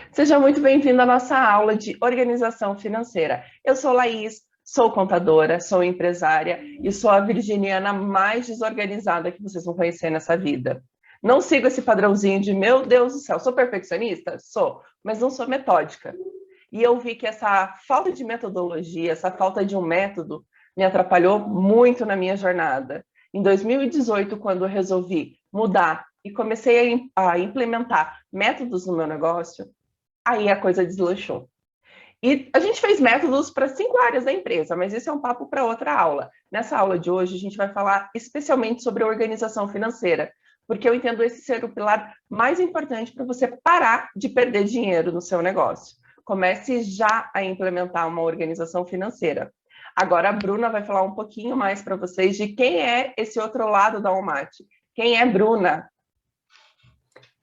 Seja muito bem-vindo à nossa aula de organização financeira. Eu sou Laís, sou contadora, sou empresária e sou a virginiana mais desorganizada que vocês vão conhecer nessa vida. Não sigo esse padrãozinho de, meu Deus do céu, sou perfeccionista? Sou, mas não sou metódica. E eu vi que essa falta de metodologia, essa falta de um método, me atrapalhou muito na minha jornada. Em 2018, quando eu resolvi mudar e comecei a implementar métodos no meu negócio, aí a coisa deslanchou. E a gente fez métodos para 5 áreas da empresa, mas isso é um papo para outra aula. Nessa aula de hoje, a gente vai falar especialmente sobre a organização financeira, porque eu entendo esse ser o pilar mais importante para você parar de perder dinheiro no seu negócio. Comece já a implementar uma organização financeira. Agora a Bruna vai falar um pouquinho mais para vocês de quem é esse outro lado da Almaty. Quem é Bruna?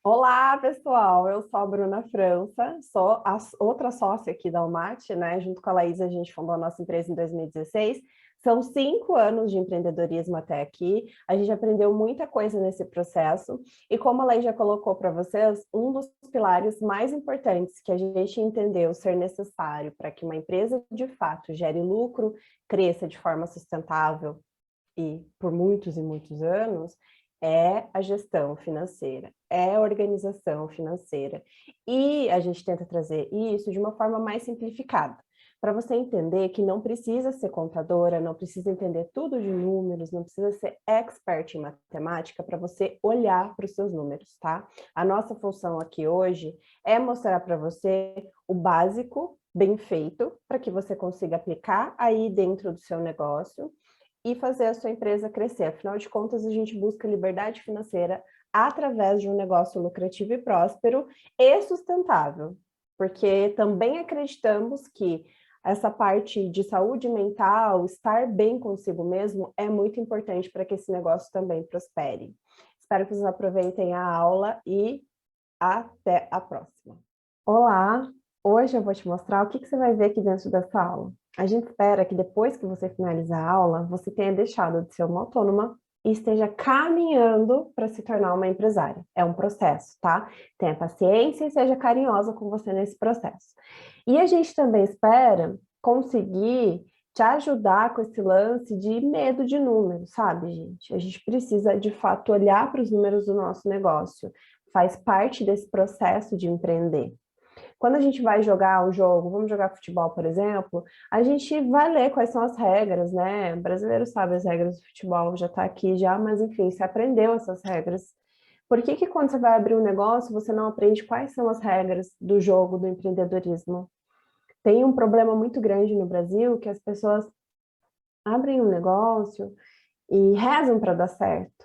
Olá, pessoal! Eu sou a Bruna França, sou a outra sócia aqui da Almaty, né? Junto com a Laís, a gente fundou a nossa empresa em 2016. São 5 anos de empreendedorismo até aqui. A gente aprendeu muita coisa nesse processo. E como a Laís já colocou para vocês, um dos pilares mais importantes que a gente entendeu ser necessário para que uma empresa, de fato, gere lucro, cresça de forma sustentável e por muitos e muitos anos, é a gestão financeira, é a organização financeira. E a gente tenta trazer isso de uma forma mais simplificada, para você entender que não precisa ser contadora, não precisa entender tudo de números, não precisa ser expert em matemática para você olhar para os seus números, tá? A nossa função aqui hoje é mostrar para você o básico bem feito, para que você consiga aplicar aí dentro do seu negócio e fazer a sua empresa crescer. Afinal de contas, a gente busca liberdade financeira através de um negócio lucrativo e próspero e sustentável, porque também acreditamos que essa parte de saúde mental, estar bem consigo mesmo, é muito importante para que esse negócio também prospere. Espero que vocês aproveitem a aula e até a próxima. Olá! Hoje eu vou te mostrar o que você vai ver aqui dentro dessa aula. A gente espera que depois que você finalizar a aula, você tenha deixado de ser uma autônoma e esteja caminhando para se tornar uma empresária. É um processo, tá? Tenha paciência e seja carinhosa com você nesse processo. E a gente também espera conseguir te ajudar com esse lance de medo de números, sabe, gente? A gente precisa, de fato, olhar para os números do nosso negócio. Faz parte desse processo de empreender. Quando a gente vai jogar um jogo, vamos jogar futebol, por exemplo, a gente vai ler quais são as regras, né? O brasileiro sabe as regras do futebol, já está aqui já, mas enfim, você aprendeu essas regras. Por que que quando você vai abrir um negócio, você não aprende quais são as regras do jogo do empreendedorismo? Tem um problema muito grande no Brasil que as pessoas abrem um negócio e rezam para dar certo.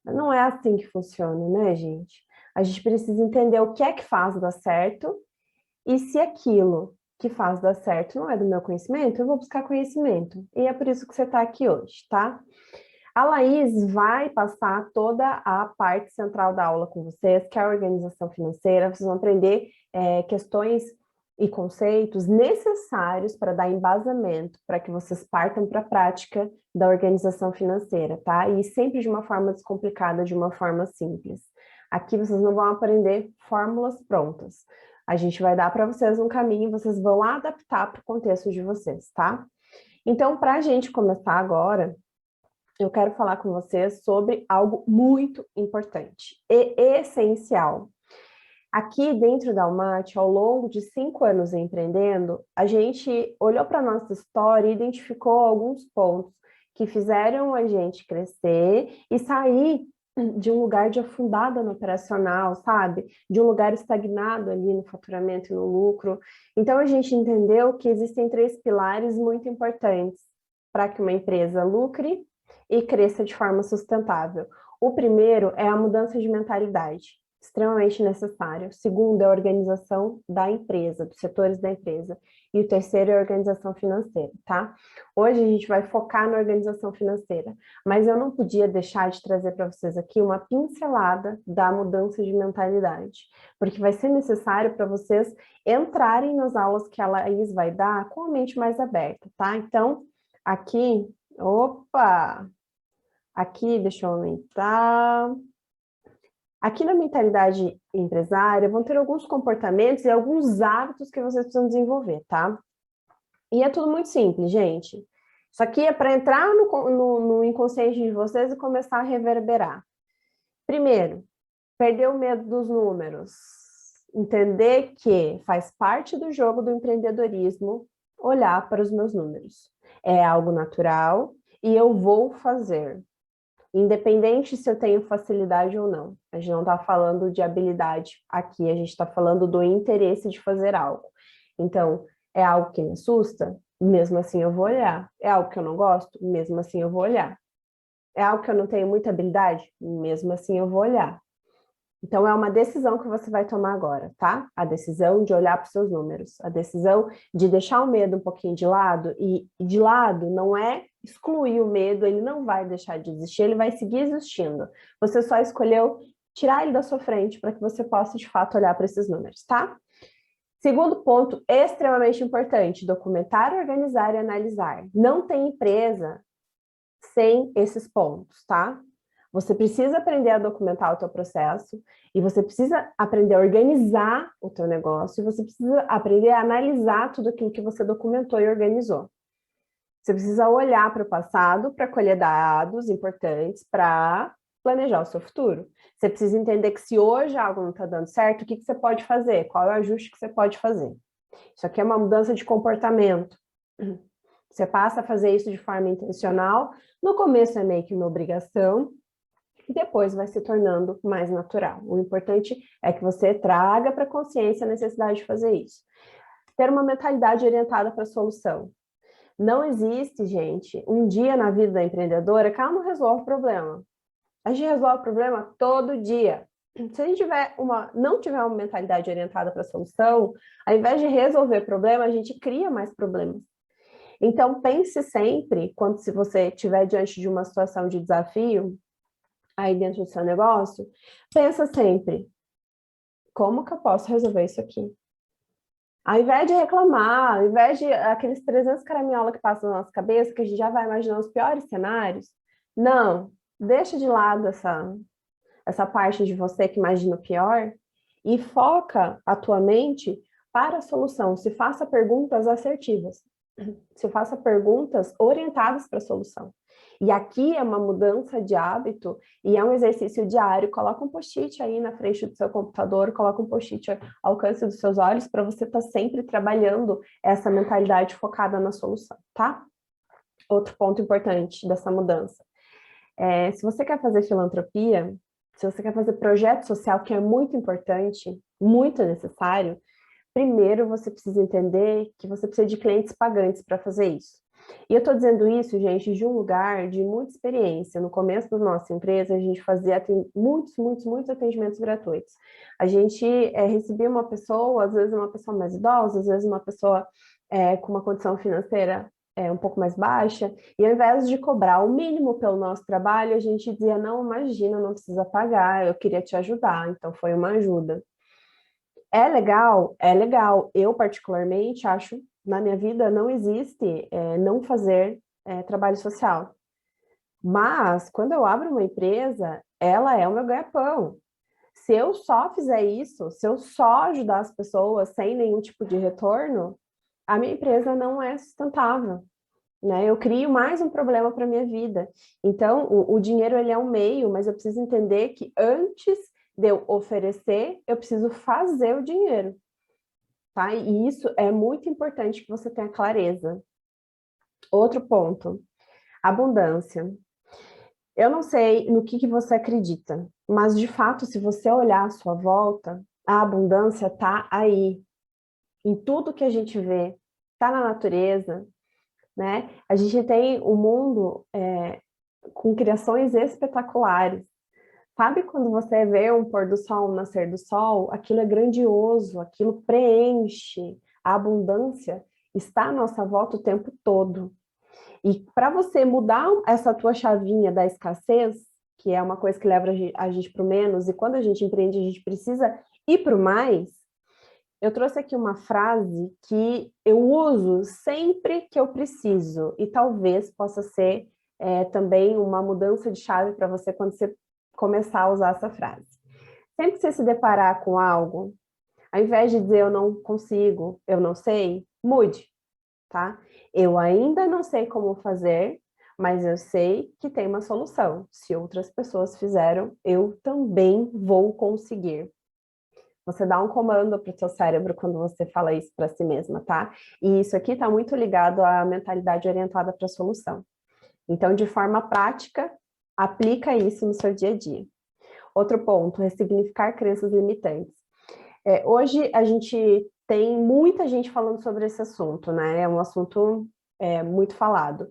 Não é assim que funciona, né, gente? A gente precisa entender o que é que faz dar certo e se aquilo que faz dar certo não é do meu conhecimento, eu vou buscar conhecimento. E é por isso que você está aqui hoje, tá? A Laís vai passar toda a parte central da aula com vocês, que é a organização financeira. Vocês vão aprender questões e conceitos necessários para dar embasamento, para que vocês partam para a prática da organização financeira, tá? E sempre de uma forma descomplicada, de uma forma simples. Aqui vocês não vão aprender fórmulas prontas. A gente vai dar para vocês um caminho, vocês vão adaptar para o contexto de vocês, tá? Então, para a gente começar agora, eu quero falar com vocês sobre algo muito importante e essencial. Aqui dentro da Almaty, ao longo de 5 anos empreendendo, a gente olhou para a nossa história e identificou alguns pontos que fizeram a gente crescer e sair de um lugar de afundada no operacional, sabe? De um lugar estagnado ali no faturamento e no lucro. Então, a gente entendeu que existem 3 pilares muito importantes para que uma empresa lucre e cresça de forma sustentável. O primeiro é a mudança de mentalidade, extremamente necessário. O segundo é a organização da empresa, dos setores da empresa. E o terceiro é a organização financeira, tá? Hoje a gente vai focar na organização financeira, mas eu não podia deixar de trazer para vocês aqui uma pincelada da mudança de mentalidade, porque vai ser necessário para vocês entrarem nas aulas que a Laís vai dar com a mente mais aberta, tá? Então, aqui, opa! Aqui, deixa eu aumentar. Aqui na mentalidade empresária, vão ter alguns comportamentos e alguns hábitos que vocês precisam desenvolver, tá? E é tudo muito simples, gente. Isso aqui é para entrar no inconsciente de vocês e começar a reverberar. Primeiro, perder o medo dos números. Entender que faz parte do jogo do empreendedorismo olhar para os meus números. É algo natural e eu vou fazer. Independente se eu tenho facilidade ou não. A gente não está falando de habilidade aqui, a gente está falando do interesse de fazer algo. Então, é algo que me assusta? Mesmo assim eu vou olhar. É algo que eu não gosto? Mesmo assim eu vou olhar. É algo que eu não tenho muita habilidade? Mesmo assim eu vou olhar. Então, é uma decisão que você vai tomar agora, tá? A decisão de olhar para os seus números, a decisão de deixar o medo um pouquinho de lado, e de lado não é excluir o medo, ele não vai deixar de existir, ele vai seguir existindo. Você só escolheu tirar ele da sua frente para que você possa, de fato, olhar para esses números, tá? Segundo ponto, extremamente importante, documentar, organizar e analisar. Não tem empresa sem esses pontos, tá? Você precisa aprender a documentar o teu processo e você precisa aprender a organizar o teu negócio e você precisa aprender a analisar tudo aquilo que você documentou e organizou. Você precisa olhar para o passado para colher dados importantes para planejar o seu futuro. Você precisa entender que se hoje algo não está dando certo, o que você pode fazer? Qual é o ajuste que você pode fazer? Isso aqui é uma mudança de comportamento. Você passa a fazer isso de forma intencional. No começo é meio que uma obrigação, e depois vai se tornando mais natural. O importante é que você traga para a consciência a necessidade de fazer isso. Ter uma mentalidade orientada para a solução. Não existe, gente, um dia na vida da empreendedora que ela não resolve o problema. A gente resolve o problema todo dia. Se a gente não tiver uma mentalidade orientada para a solução, ao invés de resolver problema, a gente cria mais problemas. Então, pense sempre, se você estiver diante de uma situação de desafio, aí dentro do seu negócio, pensa sempre, como que eu posso resolver isso aqui? Ao invés de reclamar, ao invés de aqueles 300 caraminhola que passam na nossa cabeça, que a gente já vai imaginar os piores cenários, não, deixa de lado essa parte de você que imagina o pior e foca a tua mente para a solução. Se faça perguntas assertivas, se faça perguntas orientadas para a solução. E aqui é uma mudança de hábito e é um exercício diário. Coloca um post-it aí na frente do seu computador, coloca um post-it ao alcance dos seus olhos para você estar sempre trabalhando essa mentalidade focada na solução, tá? Outro ponto importante dessa mudança. Se você quer fazer filantropia, se você quer fazer projeto social, que é muito importante, muito necessário, primeiro você precisa entender que você precisa de clientes pagantes para fazer isso. E eu estou dizendo isso, gente, de um lugar de muita experiência. No começo da nossa empresa, a gente fazia muitos atendimentos gratuitos. A gente recebia uma pessoa, às vezes uma pessoa mais idosa, às vezes uma pessoa com uma condição financeira um pouco mais baixa, e ao invés de cobrar o mínimo pelo nosso trabalho, a gente dizia, não, imagina, não precisa pagar, eu queria te ajudar, então foi uma ajuda. É legal? É legal. Eu, particularmente, acho, na minha vida, não existe não fazer trabalho social. Mas, quando eu abro uma empresa, ela é o meu ganha-pão. Se eu só fizer isso, se eu só ajudar as pessoas sem nenhum tipo de retorno, a minha empresa não é sustentável, né? Eu crio mais um problema para a minha vida. Então, o dinheiro, ele é um meio, mas eu preciso entender que antes de eu oferecer, eu preciso fazer o dinheiro, tá? E isso é muito importante que você tenha clareza. Outro ponto, abundância. Eu não sei no que você acredita, mas de fato, se você olhar à sua volta, a abundância está aí, em tudo que a gente vê, está na natureza, né? A gente tem um mundo com criações espetaculares. Sabe quando você vê um pôr do sol, um nascer do sol? Aquilo é grandioso, aquilo preenche. A abundância está à nossa volta o tempo todo. E para você mudar essa tua chavinha da escassez, que é uma coisa que leva a gente para o menos, e quando a gente empreende, a gente precisa ir para o mais, eu trouxe aqui uma frase que eu uso sempre que eu preciso, e talvez possa ser também uma mudança de chave para você quando você começar a usar essa frase. Sempre que você se deparar com algo, ao invés de dizer eu não consigo, eu não sei, mude, tá? Eu ainda não sei como fazer, mas eu sei que tem uma solução. Se outras pessoas fizeram, eu também vou conseguir. Você dá um comando para o seu cérebro quando você fala isso para si mesma, tá? E isso aqui está muito ligado à mentalidade orientada para a solução. Então, de forma prática, aplica isso no seu dia a dia. Outro ponto, ressignificar crenças limitantes. Hoje a gente tem muita gente falando sobre esse assunto, né? É um assunto muito falado.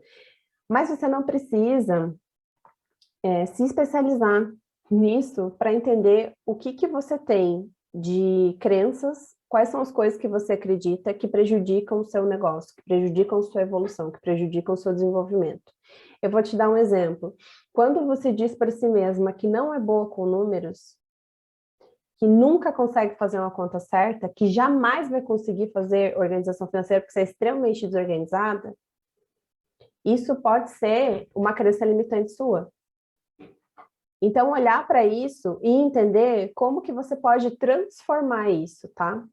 Mas você não precisa se especializar nisso para entender o que você tem de crenças, quais são as coisas que você acredita que prejudicam o seu negócio, que prejudicam a sua evolução, que prejudicam o seu desenvolvimento. Eu vou te dar um exemplo. Quando você diz para si mesma que não é boa com números, que nunca consegue fazer uma conta certa, que jamais vai conseguir fazer organização financeira porque você é extremamente desorganizada, isso pode ser uma crença limitante sua. Então, olhar para isso e entender como que você pode transformar isso, tá?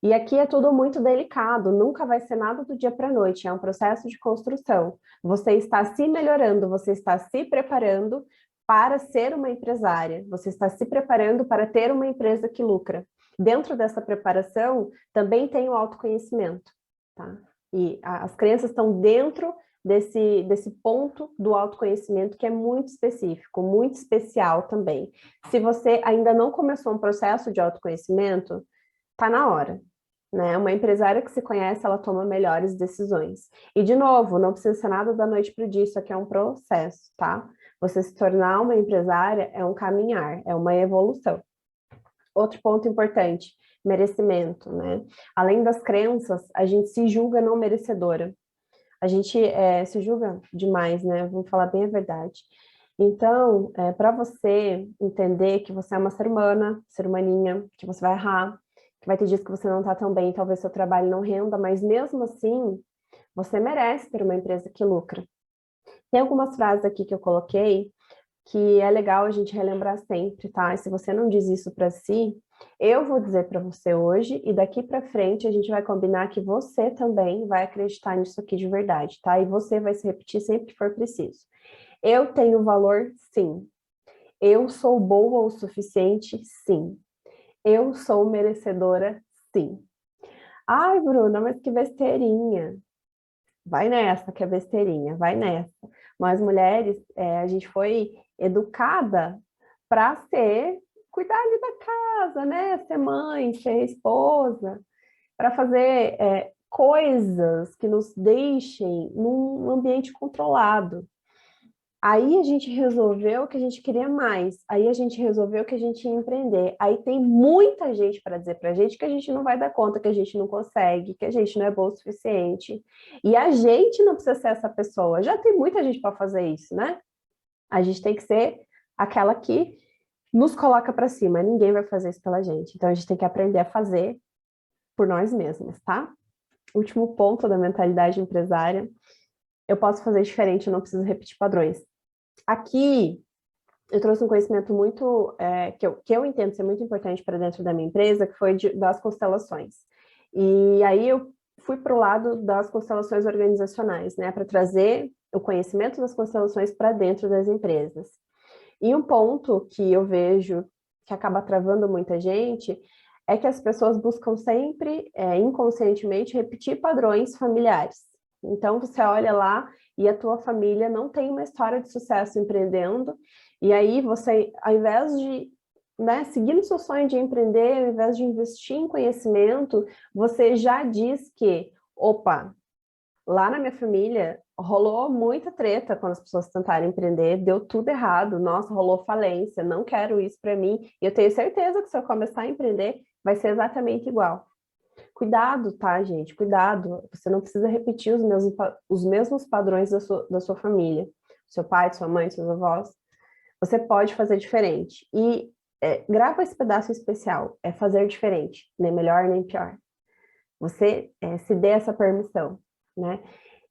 E aqui é tudo muito delicado, nunca vai ser nada do dia para a noite, é um processo de construção. Você está se melhorando, você está se preparando para ser uma empresária, você está se preparando para ter uma empresa que lucra. Dentro dessa preparação, também tem o autoconhecimento, tá? E as crenças estão dentro desse ponto do autoconhecimento que é muito específico, muito especial também. Se você ainda não começou um processo de autoconhecimento, tá na hora, né? Uma empresária que se conhece, ela toma melhores decisões. E, de novo, não precisa ser nada da noite para o dia, isso aqui é um processo, tá? Você se tornar uma empresária é um caminhar, é uma evolução. Outro ponto importante, merecimento, né? Além das crenças, a gente se julga não merecedora. A gente se julga demais, né? Vamos falar bem a verdade. Então, para você entender que você é uma ser humana, ser humaninha, que você vai errar, que vai ter dias que você não está tão bem, talvez seu trabalho não renda, mas mesmo assim, você merece ter uma empresa que lucra. Tem algumas frases aqui que eu coloquei que é legal a gente relembrar sempre, tá? E se você não diz isso para si, eu vou dizer para você hoje e daqui para frente a gente vai combinar que você também vai acreditar nisso aqui de verdade, tá? E você vai se repetir sempre que for preciso. Eu tenho valor, sim. Eu sou boa o suficiente, sim. Eu sou merecedora, sim. Ai, Bruna, mas que besteirinha. Vai nessa, que é besteirinha, vai nessa. Nós mulheres, a gente foi educada para cuidar ali da casa, né? Ser mãe, ser esposa, para fazer coisas que nos deixem num ambiente controlado. Aí a gente resolveu que a gente queria mais. Aí a gente resolveu que a gente ia empreender. Aí tem muita gente para dizer para a gente que a gente não vai dar conta, que a gente não consegue, que a gente não é boa o suficiente. E a gente não precisa ser essa pessoa. Já tem muita gente para fazer isso, né? A gente tem que ser aquela que nos coloca para cima. Ninguém vai fazer isso pela gente. Então a gente tem que aprender a fazer por nós mesmos, tá? Último ponto da mentalidade empresária. Eu posso fazer diferente, eu não preciso repetir padrões. Aqui, eu trouxe um conhecimento muito, que eu entendo ser muito importante para dentro da minha empresa, que foi das constelações. E aí eu fui para o lado das constelações organizacionais, né, para trazer o conhecimento das constelações para dentro das empresas. E um ponto que eu vejo que acaba travando muita gente é que as pessoas buscam sempre, inconscientemente, repetir padrões familiares. Então, você olha lá e a tua família não tem uma história de sucesso empreendendo, e aí você, ao invés de seguir no seu sonho de empreender, ao invés de investir em conhecimento, você já diz que, opa, lá na minha família rolou muita treta quando as pessoas tentaram empreender, deu tudo errado, nossa, rolou falência, não quero isso para mim, e eu tenho certeza que se eu começar a empreender, vai ser exatamente igual. Cuidado, tá, gente? Cuidado. Você não precisa repetir os mesmos padrões da sua família. Seu pai, sua mãe, seus avós. Você pode fazer diferente. E grava esse pedaço especial. É fazer diferente. Nem melhor, nem pior. Você se dê essa permissão, né?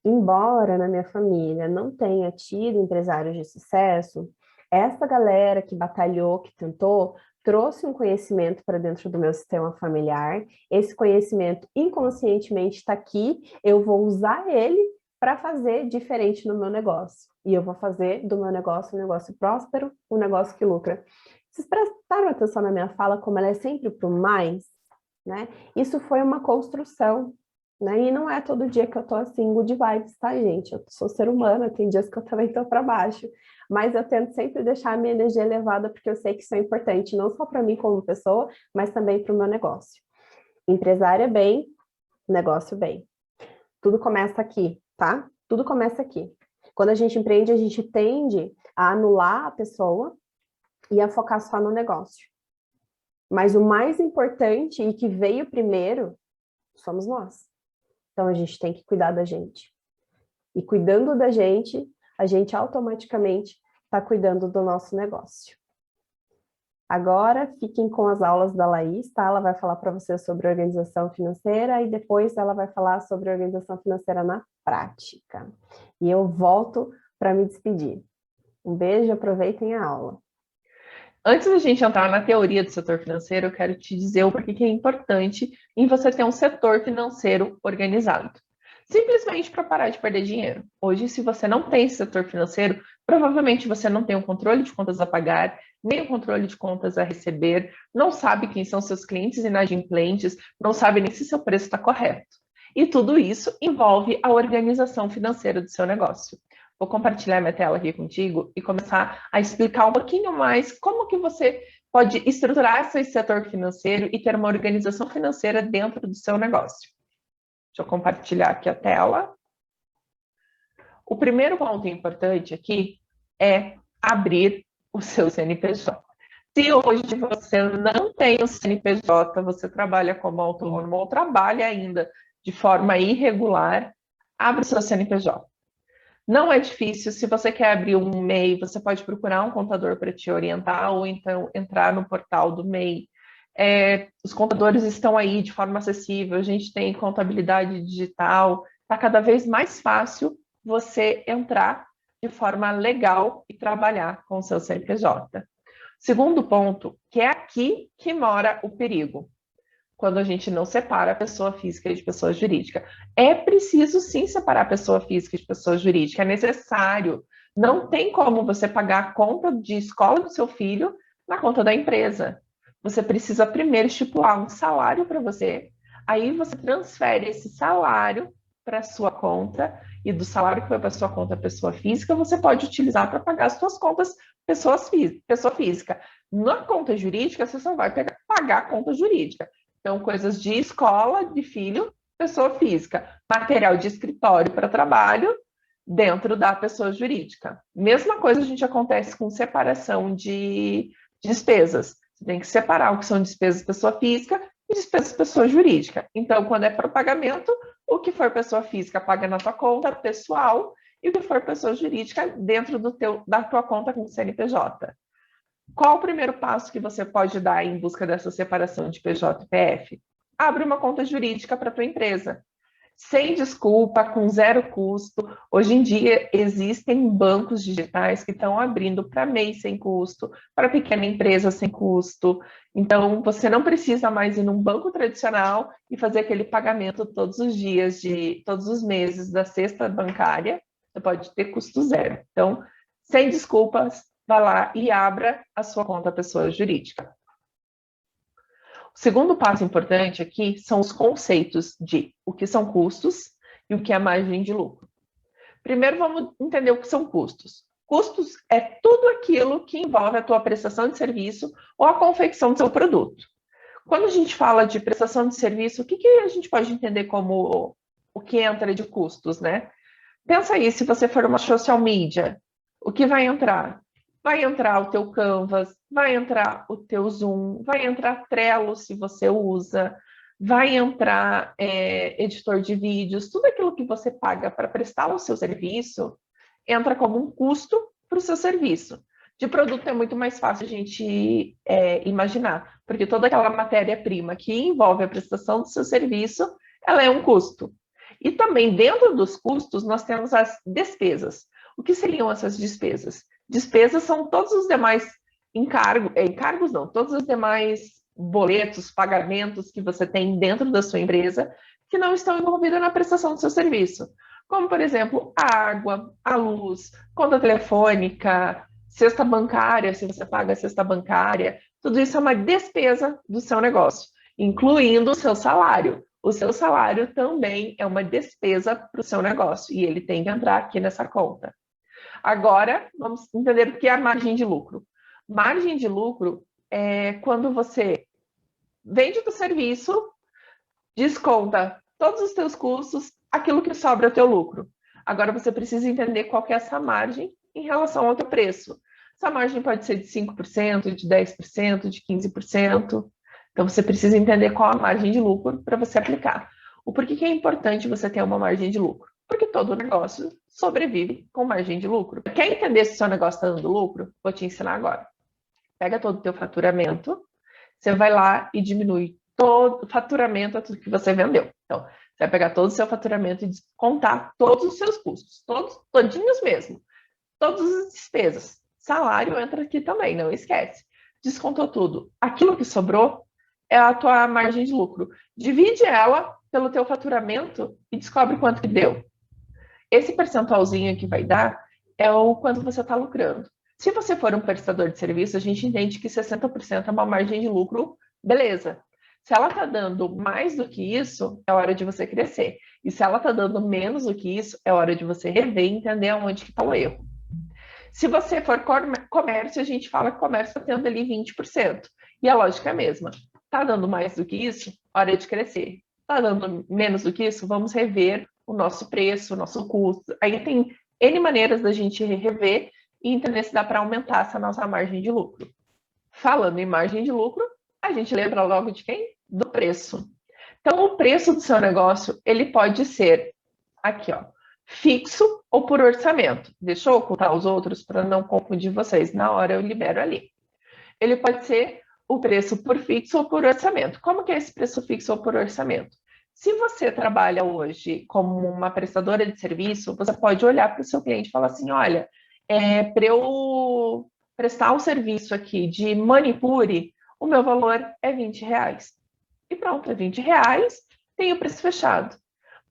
Embora na minha família não tenha tido empresários de sucesso, essa galera que batalhou, que tentou, trouxe um conhecimento para dentro do meu sistema familiar, esse conhecimento inconscientemente está aqui, eu vou usar ele para fazer diferente no meu negócio. E eu vou fazer do meu negócio um negócio próspero, um negócio que lucra. Vocês prestaram atenção na minha fala, como ela é sempre para o mais, né? Isso foi uma construção, né? E não é todo dia que eu tô assim, good vibes, tá, gente? Eu sou ser humana, tem dias que eu também tô para baixo. Mas eu tento sempre deixar a minha energia elevada, porque eu sei que isso é importante, não só para mim como pessoa, mas também para o meu negócio. Empresária bem, negócio bem. Tudo começa aqui, tá? Tudo começa aqui. Quando a gente empreende, a gente tende a anular a pessoa e a focar só no negócio. Mas o mais importante e que veio primeiro somos nós. Então a gente tem que cuidar da gente. E cuidando da gente, a gente automaticamente está cuidando do nosso negócio. Agora, fiquem com as aulas da Laís, tá? Ela vai falar para vocês sobre organização financeira e depois ela vai falar sobre organização financeira na prática. E eu volto para me despedir. Um beijo, aproveitem a aula. Antes da gente entrar na teoria do setor financeiro, eu quero te dizer o porquê que é importante em você ter um setor financeiro organizado. Simplesmente para parar de perder dinheiro. Hoje, se você não tem esse setor financeiro, provavelmente você não tem um controle de contas a pagar, nem o controle de contas a receber, não sabe quem são seus clientes inadimplentes, não sabe nem se seu preço está correto. E tudo isso envolve a organização financeira do seu negócio. Vou compartilhar minha tela aqui contigo e começar a explicar um pouquinho mais como que você pode estruturar esse setor financeiro e ter uma organização financeira dentro do seu negócio. Deixa eu compartilhar aqui a tela. O primeiro ponto importante aqui é abrir o seu CNPJ. Se hoje você não tem o CNPJ, você trabalha como autônomo ou trabalha ainda de forma irregular, abre o seu CNPJ. Não é difícil, se você quer abrir um MEI, você pode procurar um contador para te orientar ou então entrar no portal do MEI. Os contadores estão aí de forma acessível, a gente tem contabilidade digital, está cada vez mais fácil você entrar de forma legal e trabalhar com o seu CNPJ. Segundo ponto, que é aqui que mora o perigo, quando a gente não separa a pessoa física de pessoa jurídica. É preciso sim separar a pessoa física de pessoa jurídica, é necessário. Não tem como você pagar a conta de escola do seu filho na conta da empresa. Você precisa primeiro estipular um salário para você, aí você transfere esse salário para a sua conta, e do salário que foi para a sua conta pessoa física, você pode utilizar para pagar as suas contas pessoa física. Na conta jurídica, você só vai pagar a conta jurídica. Então, coisas de escola, de filho, pessoa física. Material de escritório para trabalho, dentro da pessoa jurídica. Mesma coisa a gente acontece com separação de despesas. Você tem que separar o que são despesas pessoa física e despesas pessoa jurídica. Então, quando é para o pagamento, o que for pessoa física paga na tua conta pessoal e o que for pessoa jurídica dentro da tua conta com CNPJ. Qual o primeiro passo que você pode dar em busca dessa separação de PJ e PF? Abre uma conta jurídica para a tua empresa. Sem desculpa, com zero custo. Hoje em dia existem bancos digitais que estão abrindo para MEI sem custo, para pequena empresa sem custo. Então, você não precisa mais ir num banco tradicional e fazer aquele pagamento todos os dias, todos os meses da cesta bancária. Você pode ter custo zero. Então, sem desculpas, vá lá e abra a sua conta pessoa jurídica. O segundo passo importante aqui são os conceitos de o que são custos e o que é margem de lucro. Primeiro, vamos entender o que são custos. Custos é tudo aquilo que envolve a tua prestação de serviço ou a confecção do seu produto. Quando a gente fala de prestação de serviço, o que a gente pode entender como o que entra de custos, né? Pensa aí, se você for uma social media, o que vai entrar? Vai entrar o teu Canvas, vai entrar o teu Zoom, vai entrar Trello, se você usa, vai entrar editor de vídeos, tudo aquilo que você paga para prestar o seu serviço, entra como um custo para o seu serviço. De produto é muito mais fácil a gente imaginar, porque toda aquela matéria-prima que envolve a prestação do seu serviço, ela é um custo. E também dentro dos custos, nós temos as despesas. O que seriam essas despesas? Despesas são todos os demais encargos não, todos os demais boletos, pagamentos que você tem dentro da sua empresa que não estão envolvidos na prestação do seu serviço. Como, por exemplo, a água, a luz, conta telefônica, cesta bancária, se você paga a cesta bancária, tudo isso é uma despesa do seu negócio, incluindo o seu salário. O seu salário também é uma despesa para o seu negócio e ele tem que entrar aqui nessa conta. Agora, vamos entender o que é a margem de lucro. Margem de lucro é quando você vende o serviço, desconta todos os seus custos, aquilo que sobra é o teu lucro. Agora você precisa entender qual que é essa margem em relação ao teu preço. Essa margem pode ser de 5%, de 10%, de 15%. Então você precisa entender qual a margem de lucro para você aplicar. O porquê que é importante você ter uma margem de lucro? Porque todo negócio sobrevive com margem de lucro. Quer entender se o seu negócio está dando lucro? Vou te ensinar agora. Pega todo o teu faturamento, você vai lá e diminui todo o faturamento a tudo que você vendeu. Então, você vai pegar todo o seu faturamento e descontar todos os seus custos, todinhos mesmo, todas as despesas. Salário entra aqui também, não esquece. Descontou tudo. Aquilo que sobrou é a tua margem de lucro. Divide ela pelo teu faturamento e descobre quanto que deu. Esse percentualzinho que vai dar é o quanto você está lucrando. Se você for um prestador de serviço, a gente entende que 60% é uma margem de lucro, beleza. Se ela está dando mais do que isso, é hora de você crescer. E se ela está dando menos do que isso, é hora de você rever e entender onde que está o erro. Se você for comércio, a gente fala que o comércio está tendo ali 20%. E a lógica é a mesma. Está dando mais do que isso? Hora de crescer. Está dando menos do que isso? Vamos rever o nosso preço, o nosso custo. Aí tem N maneiras da gente rever e entender se dá para aumentar essa nossa margem de lucro. Falando em margem de lucro, a gente lembra logo de quem? Do preço. Então, o preço do seu negócio, ele pode ser, aqui, ó, fixo ou por orçamento. Deixa eu ocultar os outros para não confundir vocês. Na hora eu libero ali. Ele pode ser o preço por fixo ou por orçamento. Como que é esse preço fixo ou por orçamento? Se você trabalha hoje como uma prestadora de serviço, você pode olhar para o seu cliente e falar assim, olha, para eu prestar um serviço aqui de manicure, o meu valor é R$20. E pronto, é R$20, tem o preço fechado.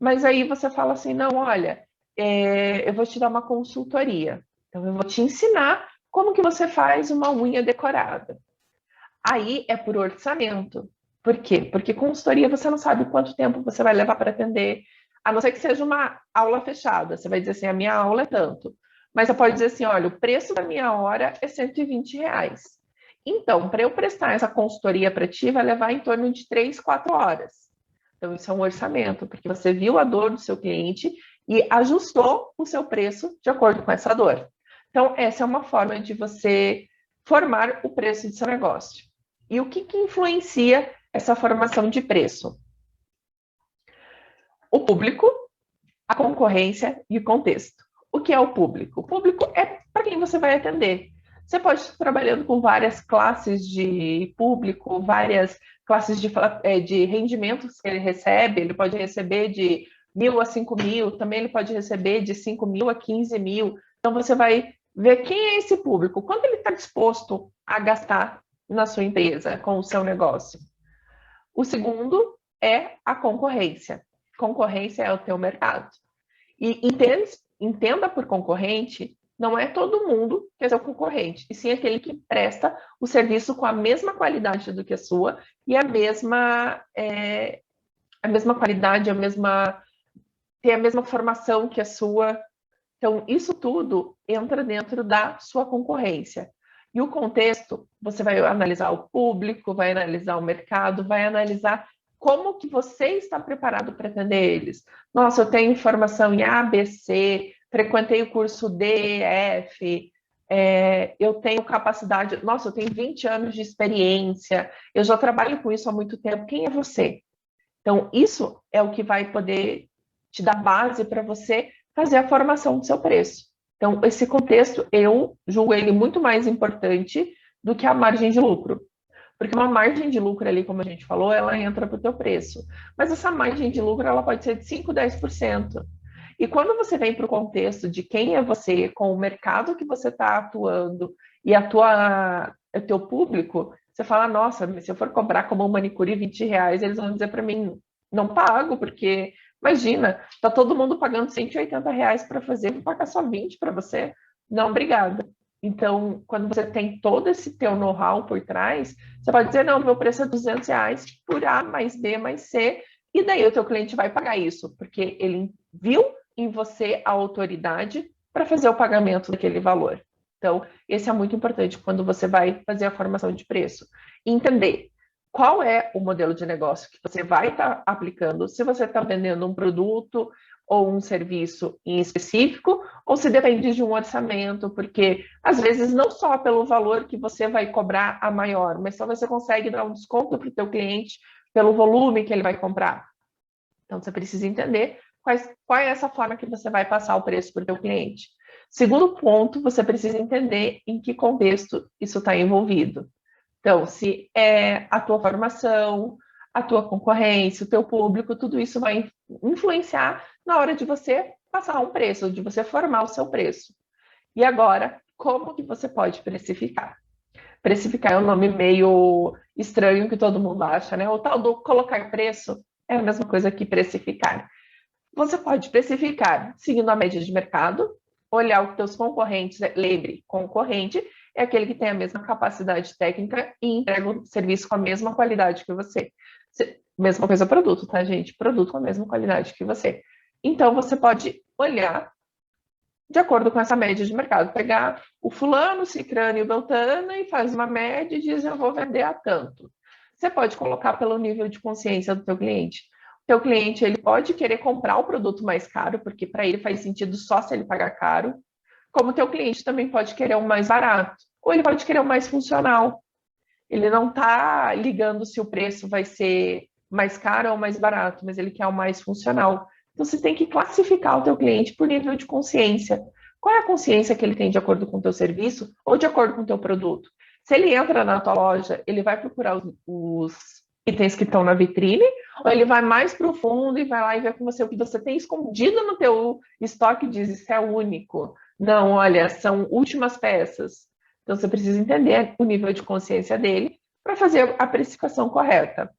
Mas aí você fala assim, não, olha, eu vou te dar uma consultoria. Então, eu vou te ensinar como que você faz uma unha decorada. Aí é por orçamento. Por quê? Porque consultoria você não sabe quanto tempo você vai levar para atender, a não ser que seja uma aula fechada. Você vai dizer assim, a minha aula é tanto. Mas você pode dizer assim, olha, o preço da minha hora é R$120. Então, para eu prestar essa consultoria para ti, vai levar em torno de 3, 4 horas. Então, isso é um orçamento, porque você viu a dor do seu cliente e ajustou o seu preço de acordo com essa dor. Então, essa é uma forma de você formar o preço do seu negócio. E o que influencia essa formação de preço? O público, a concorrência e o contexto. O que é o público? O público é para quem você vai atender. Você pode estar trabalhando com várias classes de público, várias classes de rendimentos que ele recebe. Ele pode receber de 1.000 a 5.000, também ele pode receber de 5.000 a 15.000. Então, você vai ver quem é esse público, quanto ele está disposto a gastar na sua empresa, com o seu negócio. O segundo é a concorrência. Concorrência é o teu mercado. E entenda por concorrente, não é todo mundo que é seu concorrente, e sim aquele que presta o serviço com a mesma qualidade do que a sua e a mesma qualidade, tem a mesma formação que a sua. Então, isso tudo entra dentro da sua concorrência. E o contexto, você vai analisar o público, vai analisar o mercado, vai analisar como que você está preparado para atender eles. Nossa, eu tenho formação em A, B, C, frequentei o curso D, F, eu tenho capacidade, nossa, eu tenho 20 anos de experiência, eu já trabalho com isso há muito tempo. Quem é você? Então, isso é o que vai poder te dar base para você fazer a formação do seu preço. Então, esse contexto, eu julgo ele muito mais importante do que a margem de lucro. Porque uma margem de lucro ali, como a gente falou, ela entra para o teu preço. Mas essa margem de lucro, ela pode ser de 5%, 10%. E quando você vem para o contexto de quem é você, com o mercado que você está atuando, e o teu público, você fala, nossa, mas se eu for cobrar como um manicure R$ 20, eles vão dizer para mim, não pago, porque, imagina, tá todo mundo pagando R$ 180 para fazer, vou pagar só 20 para você? Não, obrigada. Então, quando você tem todo esse teu know-how por trás, você pode dizer, não, meu preço é R$ 200 por A mais B mais C, e daí o teu cliente vai pagar isso, porque ele viu em você a autoridade para fazer o pagamento daquele valor. Então, esse é muito importante quando você vai fazer a formação de preço. Entender qual é o modelo de negócio que você vai estar aplicando, se você está vendendo um produto ou um serviço em específico, ou se depende de um orçamento, porque às vezes não só pelo valor que você vai cobrar a maior, mas só você consegue dar um desconto para o teu cliente pelo volume que ele vai comprar. Então, você precisa entender qual é essa forma que você vai passar o preço para o teu cliente. Segundo ponto, você precisa entender em que contexto isso está envolvido. Então, se é a tua formação, a tua concorrência, o teu público, tudo isso vai influenciar na hora de você passar um preço, de você formar o seu preço. E agora, como que você pode precificar? Precificar é um nome meio estranho que todo mundo acha, né? O tal do colocar preço é a mesma coisa que precificar. Você pode precificar seguindo a média de mercado, olhar os teus concorrentes, lembre, concorrente é aquele que tem a mesma capacidade técnica e entrega o serviço com a mesma qualidade que você. Mesma coisa produto, tá, gente? Produto com a mesma qualidade que você. Então, você pode olhar de acordo com essa média de mercado, pegar o fulano, o cicrano e o beltrano e faz uma média e diz, eu vou vender a tanto. Você pode colocar pelo nível de consciência do teu cliente. O teu cliente, ele pode querer comprar o produto mais caro, porque para ele faz sentido só se ele pagar caro, como o teu cliente também pode querer um mais barato, ou ele pode querer um mais funcional. Ele não está ligando se o preço vai ser mais caro ou mais barato, mas ele quer o mais funcional. Então, você tem que classificar o teu cliente por nível de consciência. Qual é a consciência que ele tem de acordo com o teu serviço ou de acordo com o teu produto? Se ele entra na tua loja, ele vai procurar os itens que estão na vitrine, ou ele vai mais profundo e vai lá e vê com você o que você tem escondido no teu estoque e diz, isso é único. Não, olha, são últimas peças. Então, você precisa entender o nível de consciência dele para fazer a precificação correta.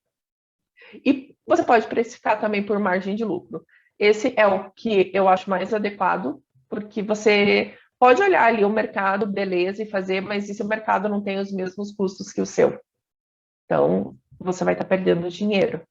E você pode precificar também por margem de lucro. Esse é o que eu acho mais adequado, porque você pode olhar ali o mercado, beleza, e fazer, mas e se o mercado não tem os mesmos custos que o seu? Então, você vai estar perdendo dinheiro.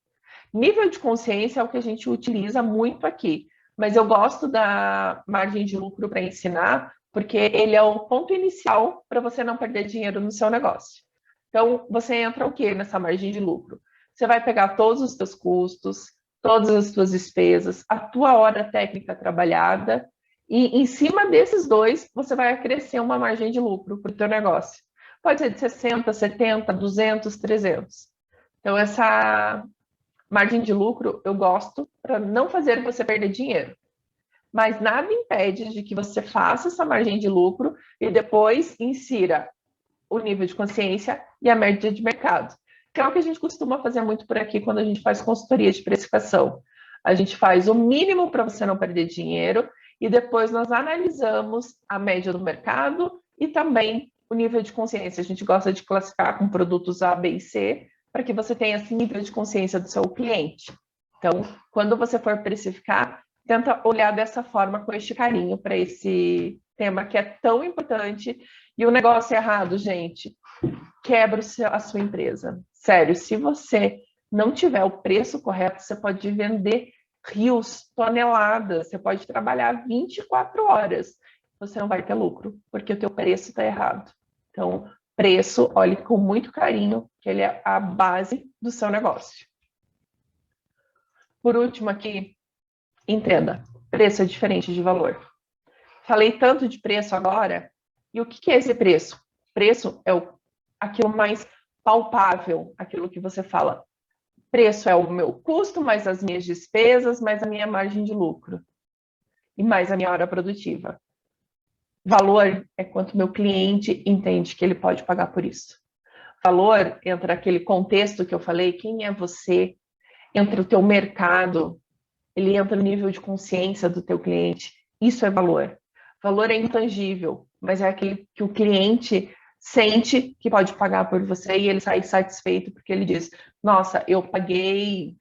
Nível de consciência é o que a gente utiliza muito aqui, mas eu gosto da margem de lucro para ensinar, porque ele é o ponto inicial para você não perder dinheiro no seu negócio. Então, você entra o quê nessa margem de lucro? Você vai pegar todos os seus custos, todas as suas despesas, a tua hora técnica trabalhada, e em cima desses dois, você vai acrescer uma margem de lucro para o teu negócio. Pode ser de 60, 70, 200, 300. Então, essa margem de lucro eu gosto para não fazer você perder dinheiro. Mas nada impede de que você faça essa margem de lucro e depois insira o nível de consciência e a média de mercado, que é o que a gente costuma fazer muito por aqui quando a gente faz consultoria de precificação. A gente faz o mínimo para você não perder dinheiro e depois nós analisamos a média do mercado e também o nível de consciência. A gente gosta de classificar com produtos A, B e C para que você tenha esse nível de consciência do seu cliente. Então, quando você for precificar, tenta olhar dessa forma, com este carinho para esse tema que é tão importante. E o negócio errado, gente, quebra a sua empresa. Sério, se você não tiver o preço correto, você pode vender rios, toneladas, você pode trabalhar 24 horas, você não vai ter lucro, porque o teu preço está errado. Então, preço, olhe com muito carinho, que ele é a base do seu negócio. Por último aqui, entenda, preço é diferente de valor. Falei tanto de preço agora, e o que é esse preço? Preço é aquilo mais palpável, aquilo que você fala. Preço é o meu custo, mais as minhas despesas, mais a minha margem de lucro. E mais a minha hora produtiva. Valor é quanto meu cliente entende que ele pode pagar por isso. Valor entra aquele contexto que eu falei, quem é você, entra o teu mercado, ele entra no nível de consciência do teu cliente. Isso é valor. Valor é intangível, mas é aquele que o cliente sente que pode pagar por você e ele sai satisfeito porque ele diz, nossa, eu paguei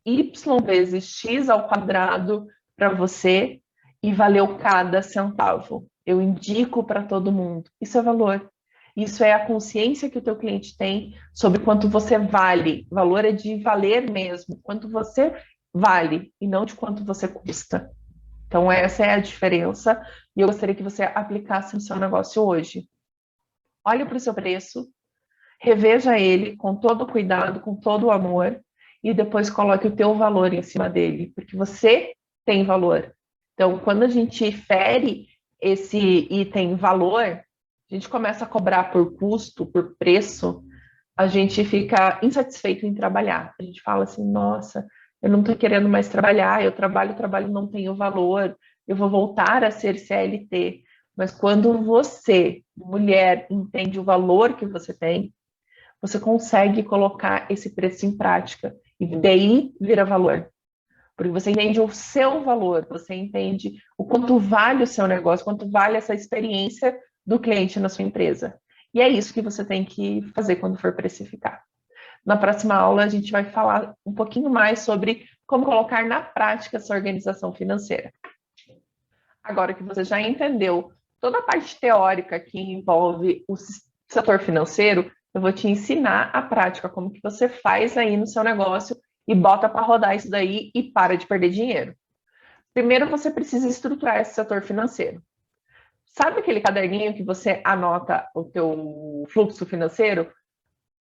Y vezes X ao quadrado para você e valeu cada centavo. Eu indico para todo mundo. Isso é valor. Isso é a consciência que o teu cliente tem sobre quanto você vale. Valor é de valer mesmo, quanto você vale e não de quanto você custa. Então, essa é a diferença e eu gostaria que você aplicasse no seu negócio hoje. Olhe para o seu preço, reveja ele com todo o cuidado, com todo o amor e depois coloque o teu valor em cima dele, porque você tem valor. Então, quando a gente fere esse item valor, a gente começa a cobrar por custo, por preço, a gente fica insatisfeito em trabalhar. A gente fala assim, nossa, eu não estou querendo mais trabalhar, eu trabalho, não tenho valor, eu vou voltar a ser CLT. Mas quando você, mulher, entende o valor que você tem, você consegue colocar esse preço em prática. E daí vira valor. Porque você entende o seu valor, você entende o quanto vale o seu negócio, quanto vale essa experiência do cliente na sua empresa. E é isso que você tem que fazer quando for precificar. Na próxima aula, a gente vai falar um pouquinho mais sobre como colocar na prática essa organização financeira. Agora que você já entendeu toda a parte teórica que envolve o setor financeiro, eu vou te ensinar a prática, como que você faz aí no seu negócio e bota para rodar isso daí e para de perder dinheiro. Primeiro, você precisa estruturar esse setor financeiro. Sabe aquele caderninho que você anota o teu fluxo financeiro?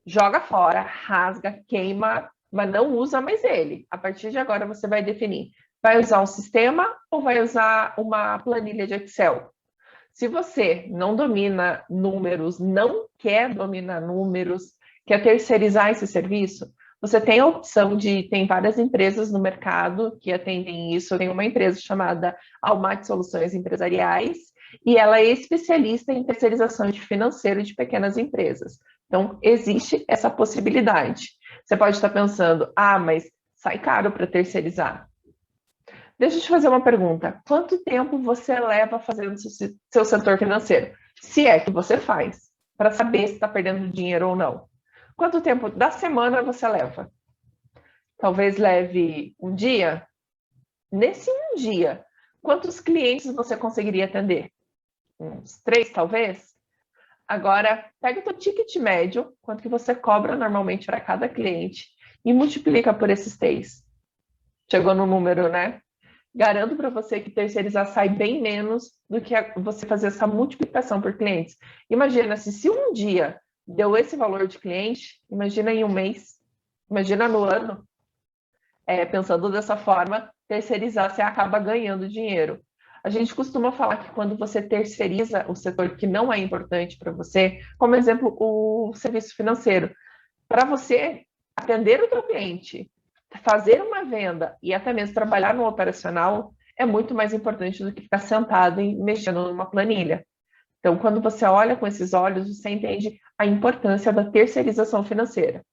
Joga fora, rasga, queima, mas não usa mais ele. A partir de agora, você vai definir. Vai usar um sistema ou vai usar uma planilha de Excel? Se você não domina números, não quer dominar números, quer terceirizar esse serviço, você tem a opção tem várias empresas no mercado que atendem isso. Tem uma empresa chamada Almaty Soluções Empresariais e ela é especialista em terceirização de financeiro de pequenas empresas. Então, existe essa possibilidade. Você pode estar pensando, mas sai caro para terceirizar. Deixa eu te fazer uma pergunta. Quanto tempo você leva fazendo seu setor financeiro? Se é que você faz, para saber se está perdendo dinheiro ou não. Quanto tempo da semana você leva? Talvez leve um dia? Nesse um dia, quantos clientes você conseguiria atender? Uns 3, talvez? Agora, pega o teu ticket médio, quanto que você cobra normalmente para cada cliente, e multiplica por esses 3. Chegou no número, né? Garanto para você que terceirizar sai bem menos do que você fazer essa multiplicação por clientes. Imagina, se um dia deu esse valor de cliente, imagina em um mês, imagina no ano. Pensando dessa forma, terceirizar, você acaba ganhando dinheiro. A gente costuma falar que quando você terceiriza o setor que não é importante para você, como exemplo, o serviço financeiro, para você atender o teu cliente, fazer uma venda e até mesmo trabalhar no operacional é muito mais importante do que ficar sentado e mexendo numa planilha. Então, quando você olha com esses olhos, você entende a importância da terceirização financeira.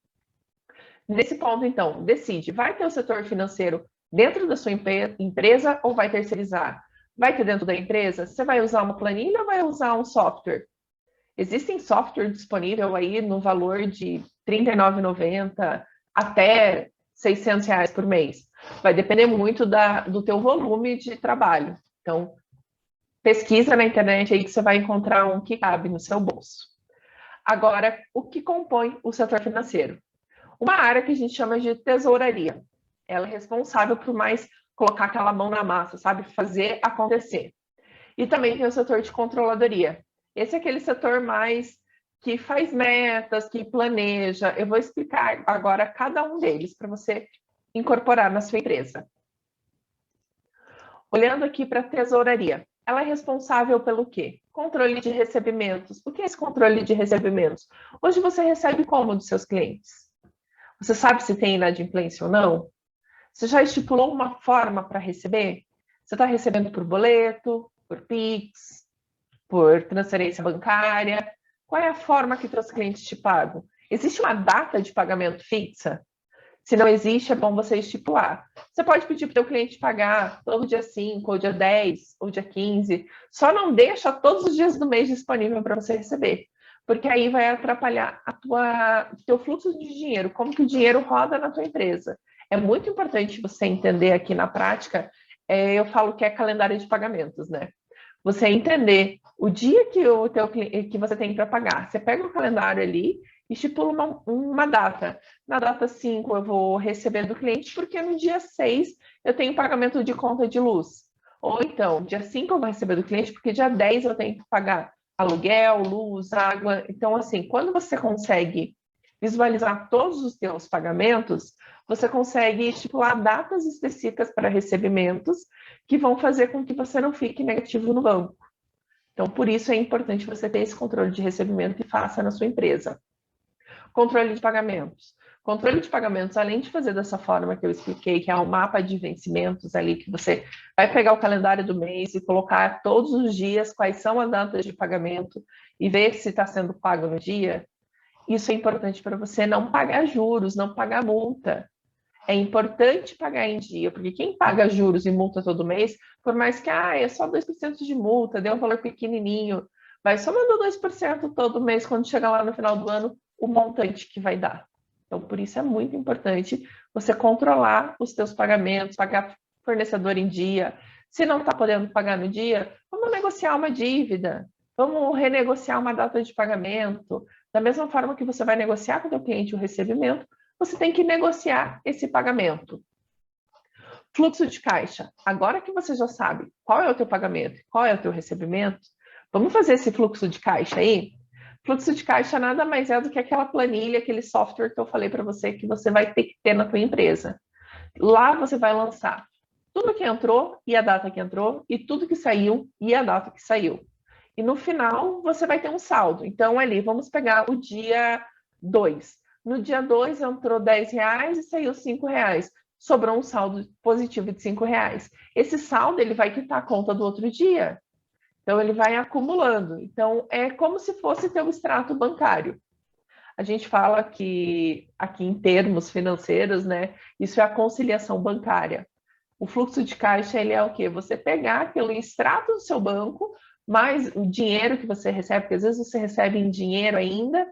Nesse ponto, então, decide, vai ter o setor financeiro dentro da sua empresa ou vai terceirizar? Vai ter dentro da empresa? Você vai usar uma planilha ou vai usar um software? Existem software disponível aí no valor de R$ 39,90 até R$ 600 por mês. Vai depender muito do teu volume de trabalho. Então, pesquisa na internet aí que você vai encontrar um que cabe no seu bolso. Agora, o que compõe o setor financeiro? Uma área que a gente chama de tesouraria. Ela é responsável por mais colocar aquela mão na massa, sabe? Fazer acontecer. E também tem o setor de controladoria. Esse é aquele setor mais que faz metas, que planeja. Eu vou explicar agora cada um deles para você incorporar na sua empresa. Olhando aqui para a tesouraria, ela é responsável pelo quê? Controle de recebimentos. O que é esse controle de recebimentos? Hoje você recebe como dos seus clientes? Você sabe se tem inadimplência ou não? Você já estipulou uma forma para receber? Você está recebendo por boleto, por Pix, por transferência bancária? Qual é a forma que seus clientes te pagam? Existe uma data de pagamento fixa? Se não existe, é bom você estipular. Você pode pedir para o teu cliente pagar todo dia 5, ou dia 10, ou dia 15. Só não deixa todos os dias do mês disponível para você receber. porque aí vai atrapalhar o teu fluxo de dinheiro, como que o dinheiro roda na tua empresa. É muito importante você entender aqui na prática, eu falo que é calendário de pagamentos, né? Você entender o dia que você tem para pagar. Você pega o calendário ali e estipula uma data. Na data 5 eu vou receber do cliente, porque no dia 6 eu tenho pagamento de conta de luz. Ou então, dia 5 eu vou receber do cliente, porque dia 10 eu tenho que pagar aluguel, luz, água. Então, assim, quando você consegue visualizar todos os seus pagamentos, você consegue estipular datas específicas para recebimentos que vão fazer com que você não fique negativo no banco. Então, por isso é importante você ter esse controle de recebimento e faça na sua empresa. Controle de pagamentos. Controle de pagamentos, além de fazer dessa forma que eu expliquei, que é um mapa de vencimentos ali, que você vai pegar o calendário do mês e colocar todos os dias quais são as datas de pagamento e ver se está sendo pago no dia, isso é importante para você não pagar juros, não pagar multa. É importante pagar em dia, porque quem paga juros e multa todo mês, por mais que é só 2% de multa, deu um valor pequenininho, vai somando 2% todo mês, quando chega lá no final do ano, o montante que vai dar. Então, por isso é muito importante você controlar os seus pagamentos, pagar fornecedor em dia. Se não está podendo pagar no dia, vamos negociar uma dívida, vamos renegociar uma data de pagamento. Da mesma forma que você vai negociar com o seu cliente o recebimento, você tem que negociar esse pagamento. Fluxo de caixa. Agora que você já sabe qual é o teu pagamento, qual é o teu recebimento, vamos fazer esse fluxo de caixa aí? Fluxo de caixa nada mais é do que aquela planilha, aquele software que eu falei para você que você vai ter que ter na tua empresa. Lá você vai lançar tudo que entrou e a data que entrou, e tudo que saiu e a data que saiu. E no final você vai ter um saldo. Então ali, vamos pegar o dia 2. No dia 2 entrou R$10 e saiu R$5. Sobrou um saldo positivo de R$5. Esse saldo ele vai quitar a conta do outro dia. Então ele vai acumulando. Então é como se fosse teu extrato bancário. A gente fala que aqui em termos financeiros, né? Isso é a conciliação bancária. O fluxo de caixa ele é o quê? Você pegar aquele extrato do seu banco, mais o dinheiro que você recebe, porque às vezes você recebe em dinheiro ainda,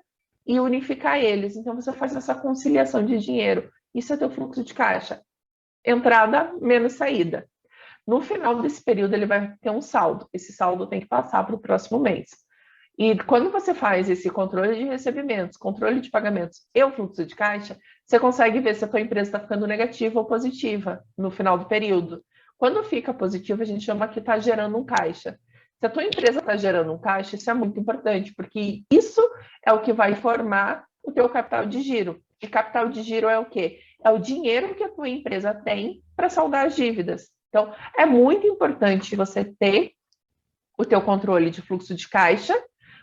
e unificar eles. Então, você faz essa conciliação de dinheiro. Isso é teu fluxo de caixa. Entrada menos saída. No final desse período, ele vai ter um saldo. Esse saldo tem que passar para o próximo mês. E quando você faz esse controle de recebimentos, controle de pagamentos e o fluxo de caixa, você consegue ver se a tua empresa está ficando negativa ou positiva no final do período. Quando fica positiva, a gente chama que está gerando um caixa. Se a tua empresa está gerando um caixa, isso é muito importante, porque isso é o que vai formar o teu capital de giro. E capital de giro é o quê? É o dinheiro que a tua empresa tem para saldar as dívidas. Então, é muito importante você ter o teu controle de fluxo de caixa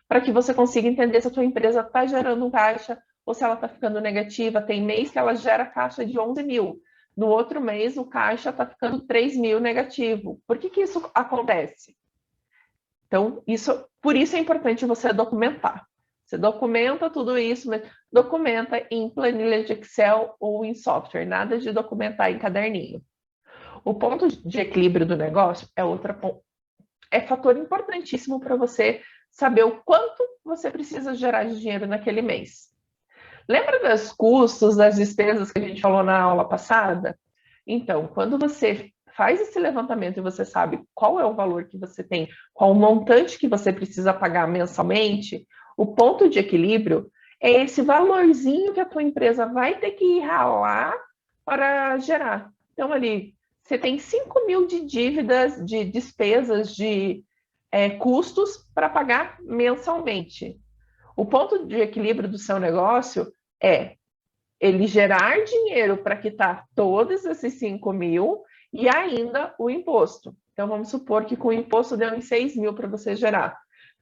para que você consiga entender se a tua empresa está gerando um caixa ou se ela está ficando negativa. Tem mês que ela gera caixa de 11 mil. No outro mês, o caixa está ficando 3 mil negativo. Por que isso acontece? Então, por isso é importante você documentar. Você documenta tudo isso, mas documenta em planilha de Excel ou em software, nada de documentar em caderninho. O ponto de equilíbrio do negócio é fator importantíssimo para você saber o quanto você precisa gerar de dinheiro naquele mês. Lembra dos custos, das despesas que a gente falou na aula passada? Então, quando você faz esse levantamento e você sabe qual é o valor que você tem, qual o montante que você precisa pagar mensalmente, o ponto de equilíbrio é esse valorzinho que a tua empresa vai ter que ir ralar para gerar. Então, ali, você tem 5 mil de dívidas, de despesas, de custos para pagar mensalmente. O ponto de equilíbrio do seu negócio é ele gerar dinheiro para quitar todos esses 5 mil e ainda o imposto. Então, vamos supor que com o imposto deu em 6 mil para você gerar.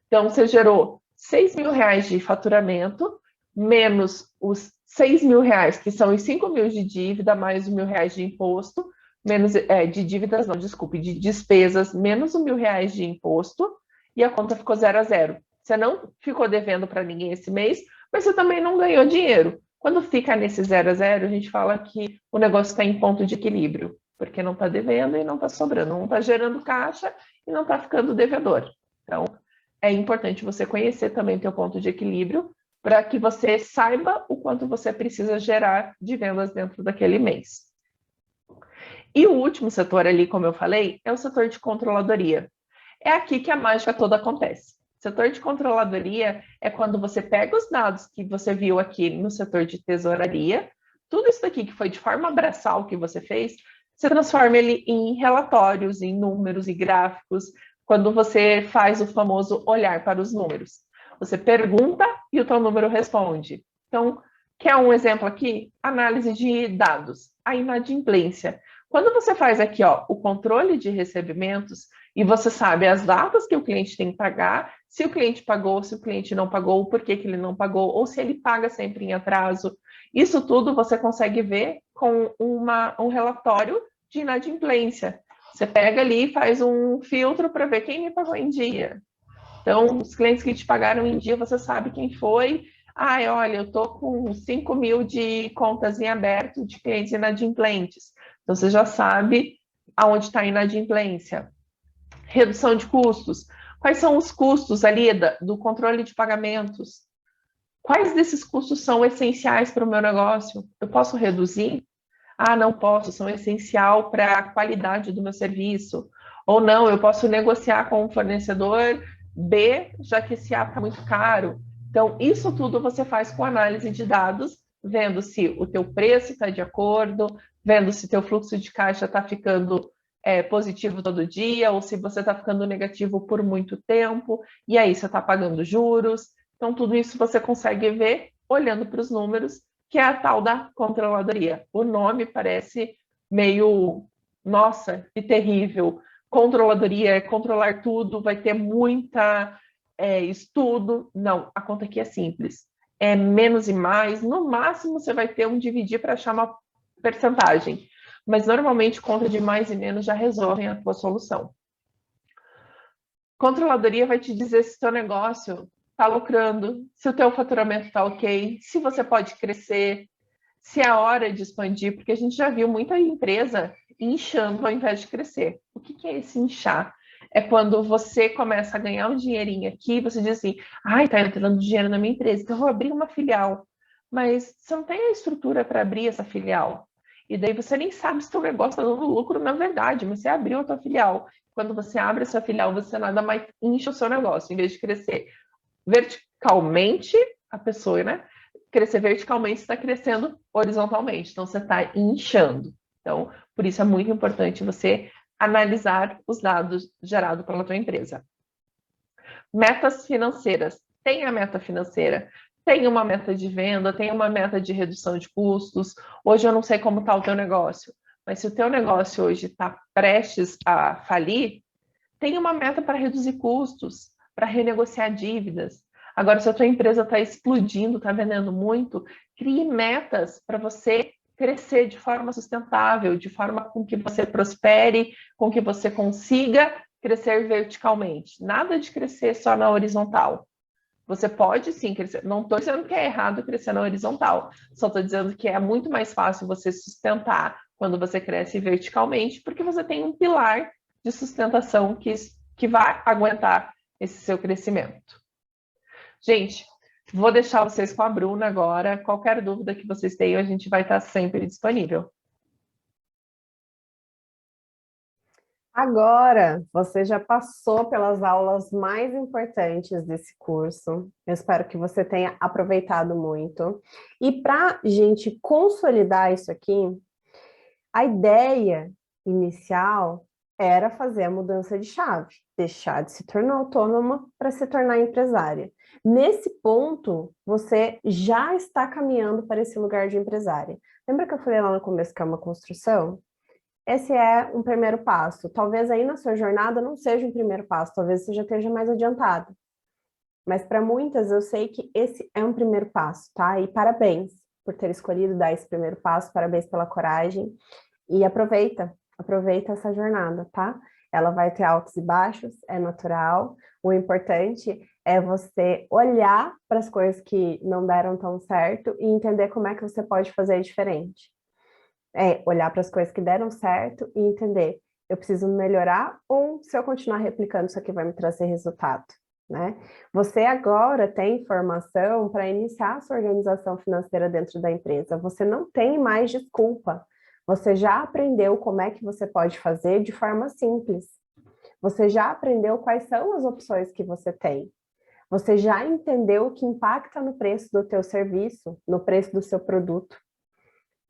Então, você gerou 6 mil reais de faturamento, menos os 6 mil reais, que são os 5 mil de dívida, mais os R$1.000 de imposto, menos de dívidas, não, desculpe, de despesas, menos os R$1.000 de imposto, e a conta ficou 0 a 0. Você não ficou devendo para ninguém esse mês, mas você também não ganhou dinheiro. Quando fica nesse 0 a 0, a gente fala que o negócio está em ponto de equilíbrio, porque não está devendo e não está sobrando, não está gerando caixa e não está ficando devedor. Então, é importante você conhecer também teu ponto de equilíbrio para que você saiba o quanto você precisa gerar de vendas dentro daquele mês. E o último setor ali, como eu falei, é o setor de controladoria. É aqui que a mágica toda acontece. O setor de controladoria é quando você pega os dados que você viu aqui no setor de tesouraria, tudo isso daqui que foi de forma braçal que você fez, você transforma ele em relatórios, em números e gráficos, quando você faz o famoso olhar para os números. Você pergunta e o teu número responde. Então, quer um exemplo aqui? Análise de dados, a inadimplência. Quando você faz aqui, ó, o controle de recebimentos e você sabe as datas que o cliente tem que pagar, se o cliente pagou, se o cliente não pagou, por que ele não pagou, ou se ele paga sempre em atraso. Isso tudo você consegue ver com um relatório de inadimplência. Você pega ali e faz um filtro para ver quem me pagou em dia. Então, os clientes que te pagaram em dia, você sabe quem foi. Ai, olha, eu estou com 5 mil de contas em aberto de clientes inadimplentes. Então, você já sabe aonde está a inadimplência. Redução de custos. Quais são os custos ali do controle de pagamentos? Quais desses custos são essenciais para o meu negócio? Eu posso reduzir? Ah, não posso, são essencial para a qualidade do meu serviço. Ou não, eu posso negociar com o fornecedor B, já que esse A está muito caro. Então, isso tudo você faz com análise de dados, vendo se o teu preço está de acordo, vendo se teu fluxo de caixa está ficando positivo todo dia, ou se você está ficando negativo por muito tempo, e aí você está pagando juros. Então, tudo isso você consegue ver olhando para os números, que é a tal da controladoria. O nome parece meio, nossa, que terrível. Controladoria é controlar tudo, vai ter muita estudo. Não, a conta aqui é simples. É menos e mais. No máximo, você vai ter um dividir para achar uma percentagem. Mas, normalmente, conta de mais e menos já resolvem a tua solução. Controladoria vai te dizer se o teu negócio está lucrando, se o teu faturamento está ok, se você pode crescer, se é hora de expandir, porque a gente já viu muita empresa inchando ao invés de crescer. O que é esse inchar? É quando você começa a ganhar um dinheirinho aqui, você diz assim, ai, tá entrando dinheiro na minha empresa, então eu vou abrir uma filial. Mas você não tem a estrutura para abrir essa filial. E daí você nem sabe se o teu negócio está dando lucro na verdade, mas você abriu a tua filial. Quando você abre a sua filial, você nada mais incha o seu negócio, em vez de crescer verticalmente, a pessoa, né? Crescer verticalmente está crescendo horizontalmente, então você está inchando. Então, por isso é muito importante você analisar os dados gerados pela tua empresa. Metas financeiras. Tem a meta financeira, tem uma meta de venda, tem uma meta de redução de custos. Hoje eu não sei como está o teu negócio, mas se o teu negócio hoje está prestes a falir, tem uma meta para reduzir custos, para renegociar dívidas. Agora, se a tua empresa está explodindo, está vendendo muito, crie metas para você crescer de forma sustentável, de forma com que você prospere, com que você consiga crescer verticalmente. Nada de crescer só na horizontal. Você pode sim crescer. Não estou dizendo que é errado crescer na horizontal, só estou dizendo que é muito mais fácil você sustentar quando você cresce verticalmente, porque você tem um pilar de sustentação que vai aguentar esse seu crescimento. Gente, vou deixar vocês com a Bruna agora. Qualquer dúvida que vocês tenham, a gente vai estar sempre disponível. Agora, você já passou pelas aulas mais importantes desse curso. Eu espero que você tenha aproveitado muito. E para a gente consolidar isso aqui, a ideia inicial era fazer a mudança de chave, deixar de se tornar autônoma para se tornar empresária. Nesse ponto, você já está caminhando para esse lugar de empresária. Lembra que eu falei lá no começo que é uma construção? Esse é um primeiro passo. Talvez aí na sua jornada não seja um primeiro passo, talvez você já esteja mais adiantado. Mas para muitas eu sei que esse é um primeiro passo, tá? E parabéns por ter escolhido dar esse primeiro passo, parabéns pela coragem. E aproveita essa jornada, tá? Ela vai ter altos e baixos, é natural. O importante é você olhar para as coisas que não deram tão certo e entender como é que você pode fazer diferente. É olhar para as coisas que deram certo e entender, eu preciso melhorar ou se eu continuar replicando isso aqui vai me trazer resultado? né? Você agora tem formação para iniciar a sua organização financeira dentro da empresa. Você não tem mais desculpa. Você já aprendeu como é que você pode fazer de forma simples. Você já aprendeu quais são as opções que você tem. Você já entendeu o que impacta no preço do teu serviço, no preço do seu produto.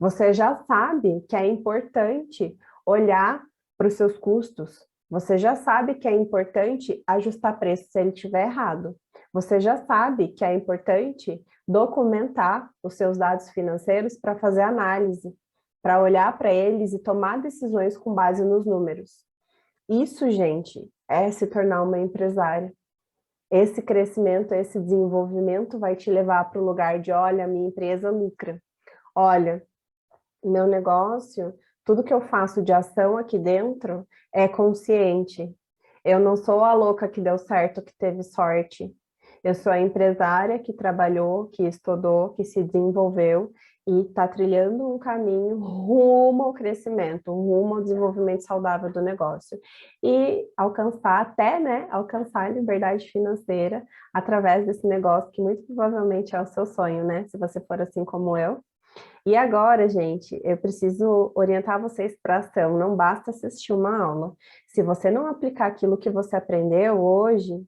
Você já sabe que é importante olhar para os seus custos. Você já sabe que é importante ajustar preço se ele estiver errado. Você já sabe que é importante documentar os seus dados financeiros para fazer análise, para olhar para eles e tomar decisões com base nos números. Isso, gente, é se tornar uma empresária. Esse crescimento, esse desenvolvimento vai te levar para o lugar de, olha, minha empresa lucra. Olha, meu negócio, tudo que eu faço de ação aqui dentro é consciente. Eu não sou a louca que deu certo, que teve sorte. Eu sou a empresária que trabalhou, que estudou, que se desenvolveu e está trilhando um caminho rumo ao crescimento, rumo ao desenvolvimento saudável do negócio. E alcançar até, né, alcançar a liberdade financeira através desse negócio que muito provavelmente é o seu sonho, né? Se você for assim como eu. E agora, gente, eu preciso orientar vocês para ação. Não basta assistir uma aula. Se você não aplicar aquilo que você aprendeu hoje,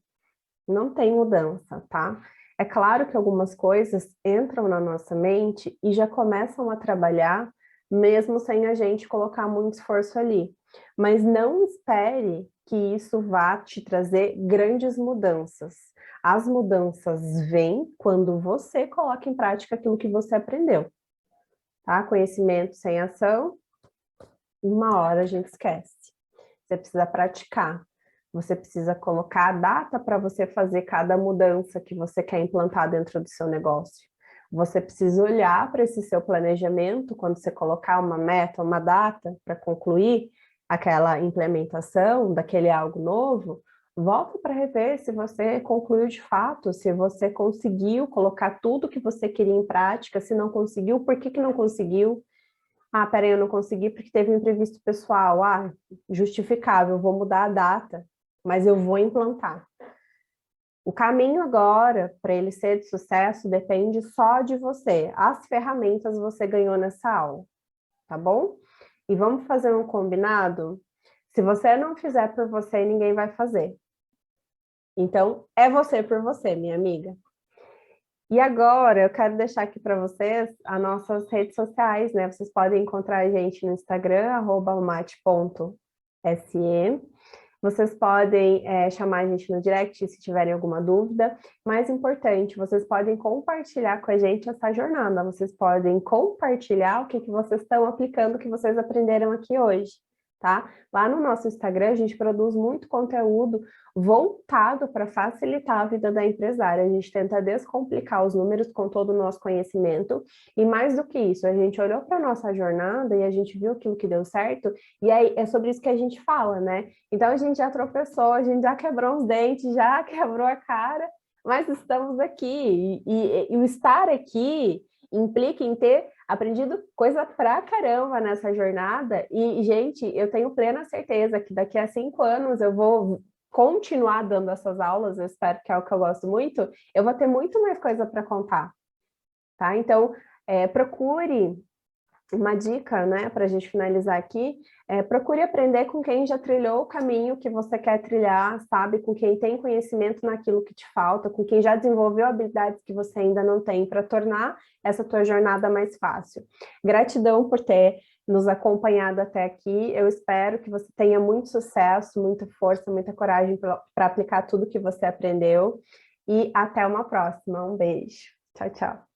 não tem mudança, tá? É claro que algumas coisas entram na nossa mente e já começam a trabalhar, mesmo sem a gente colocar muito esforço ali. Mas não espere que isso vá te trazer grandes mudanças. As mudanças vêm quando você coloca em prática aquilo que você aprendeu. Tá? Conhecimento sem ação, uma hora a gente esquece. Você precisa praticar. Você precisa colocar a data para você fazer cada mudança que você quer implantar dentro do seu negócio. Você precisa olhar para esse seu planejamento, quando você colocar uma meta, uma data para concluir aquela implementação daquele algo novo, volta para rever se você concluiu de fato, se você conseguiu colocar tudo que você queria em prática, se não conseguiu, por que não conseguiu? Ah, peraí, eu não consegui porque teve um imprevisto pessoal. Ah, justificável, vou mudar a data, mas eu vou implantar. O caminho agora, para ele ser de sucesso, depende só de você. As ferramentas você ganhou nessa aula, tá bom? E vamos fazer um combinado? Se você não fizer por você, ninguém vai fazer. Então, é você por você, minha amiga. E agora, eu quero deixar aqui para vocês as nossas redes sociais, né? Vocês podem encontrar a gente no Instagram, @almate.se. Vocês podem chamar a gente no direct se tiverem alguma dúvida. Mais importante, vocês podem compartilhar com a gente essa jornada. Vocês podem compartilhar o que vocês estão aplicando, o que vocês aprenderam aqui hoje, tá? Lá no nosso Instagram, a gente produz muito conteúdo voltado para facilitar a vida da empresária. A gente tenta descomplicar os números com todo o nosso conhecimento. E mais do que isso, a gente olhou para a nossa jornada e a gente viu aquilo que deu certo, e aí é sobre isso que a gente fala, né? Então a gente já tropeçou, a gente já quebrou os dentes, já quebrou a cara, mas estamos aqui. E o estar aqui implica em ter aprendido coisa pra caramba nessa jornada. E, gente, eu tenho plena certeza que daqui a 5 anos eu vou continuar dando essas aulas, eu espero que é o que eu gosto muito, eu vou ter muito mais coisa para contar, tá? Então, procure uma dica, né, para a gente finalizar aqui, procure aprender com quem já trilhou o caminho que você quer trilhar, sabe? Com quem tem conhecimento naquilo que te falta, com quem já desenvolveu habilidades que você ainda não tem, para tornar essa tua jornada mais fácil. Gratidão por ter nos acompanhado até aqui. Eu espero que você tenha muito sucesso, muita força, muita coragem para aplicar tudo que você aprendeu. E até uma próxima. Um beijo. Tchau, tchau.